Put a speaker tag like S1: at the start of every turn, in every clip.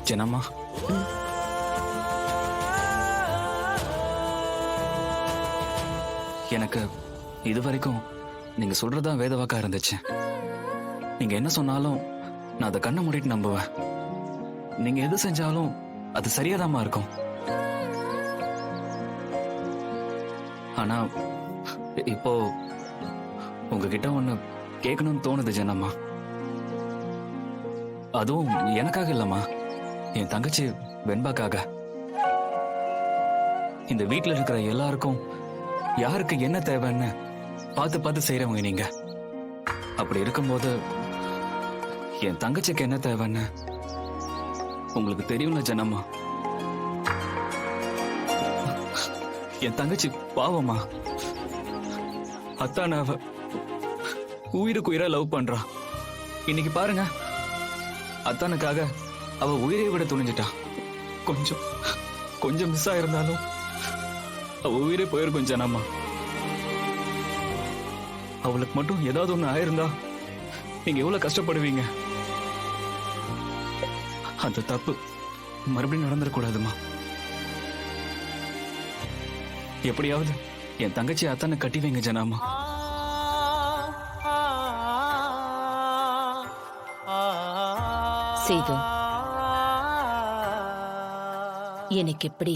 S1: ஜனம்மா, எனக்கு இது வரைக்கும் நீங்க சொல்றதா வேதவாக்கா இருந்துச்சு. நீங்க என்ன சொன்னாலும் நான் அதை கண்ணை மூடிட்டு நம்புவேன். நீங்க எது செஞ்சாலும் அது சரியாதாம்மா இருக்கும். ஆனா இப்போ உங்ககிட்ட ஒண்ணு கேட்கணும்னு தோணுது ஜனம்மா. அதுவும் எனக்காக இல்லம்மா, என் தங்கச்சி வெண்பாக்காக. இந்த வீட்டுல இருக்கிற எல்லாருக்கும் யாருக்கு என்ன தேவைன்னு பார்த்து பார்த்து செய்யறவங்க நீங்க. அப்படி இருக்கும்போது என் தங்கச்சிக்கு என்ன தேவைன்னு உங்களுக்கு தெரியும்ல ஜனம்மா. என் தங்கச்சி பாவமா, அத்தான அவ உயிருக்கு உயிரா லவ் பண்றா. இன்னைக்கு பாருங்க, அத்தானுக்காக அவ உயிரை விட துணிஞ்சிட்டா. கொஞ்சம் கொஞ்சம் மிஸ் ஆயிருந்தாலும் அவ உயிரே போயிருக்கும் ஜனம்மா. அவளுக்கு மட்டும் ஏதாவது ஒண்ணு ஆயிருந்தா நீங்க எவ்வளவு கஷ்டப்படுவீங்க. அந்த தப்பு மறுபடியும் நடந்துடக்கூடாதுமா. எப்படியாவது என் தங்கச்சி அத்தானை கட்டி வைங்க ஜனாமா.
S2: சேது, எனக்கு எப்படி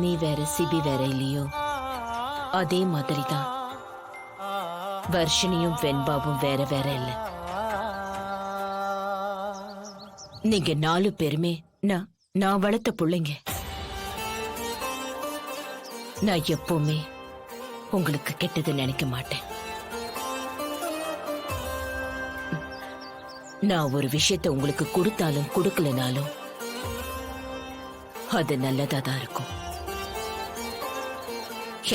S2: நீ வேற சிபி வேற இல்லையோ அதே மாதிரிதான் வர்ஷினியும் வெண்பாவும் வேற வேற இல்ல. நீங்க 4 பேருமே நான் வளர்த்த பிள்ளைங்க. நான் எப்பவுமே உங்களுக்கு கெட்டது நினைக்க மாட்டேன். நான் ஒரு விஷயத்தை உங்களுக்கு கொடுத்தாலும் கொடுக்கலனாலும் அது நல்லதா தான் இருக்கும்.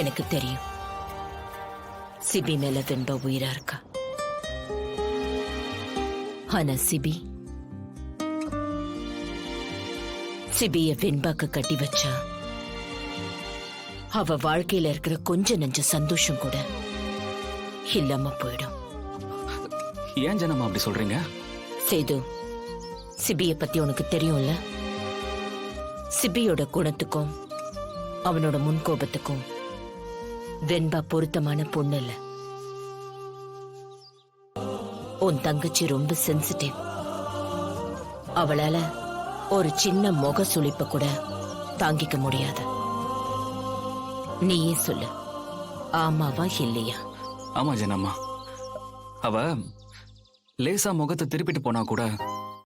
S2: எனக்கு தெரியும் சிபி மேல வெண்பா உயிரா இருக்கா. ஆனா சிபிய வெண்பாக்கு கட்டி வச்சா அவ வாழ்க்கையில இருக்கிற கொஞ்ச நஞ்ச சந்தோஷம் கூட இல்லாம போயிடும்.
S1: ஏன் ஜனம்மா அப்படி சொல்றீங்க?
S2: சேது, சிபிய பத்தி உனக்கு தெரியும்ல. சிபியோட குணத்துக்கும் அவனோட முன்கோபத்துக்கும் வெண்பா பொருத்தமான பொண்ணு இல்ல. உன் தங்கச்சி ரொம்ப சென்சிட்டிவ். அவளால ஒரு சின்ன முக சுளிப்ப கூட தாங்கிக்க முடியாது. நீயே சொல்லு, ஆமாவா இல்லையா?
S1: ஆமா ஜனம்மா, அவ லேசா முகத்தை திருப்பிட்டு போனா கூட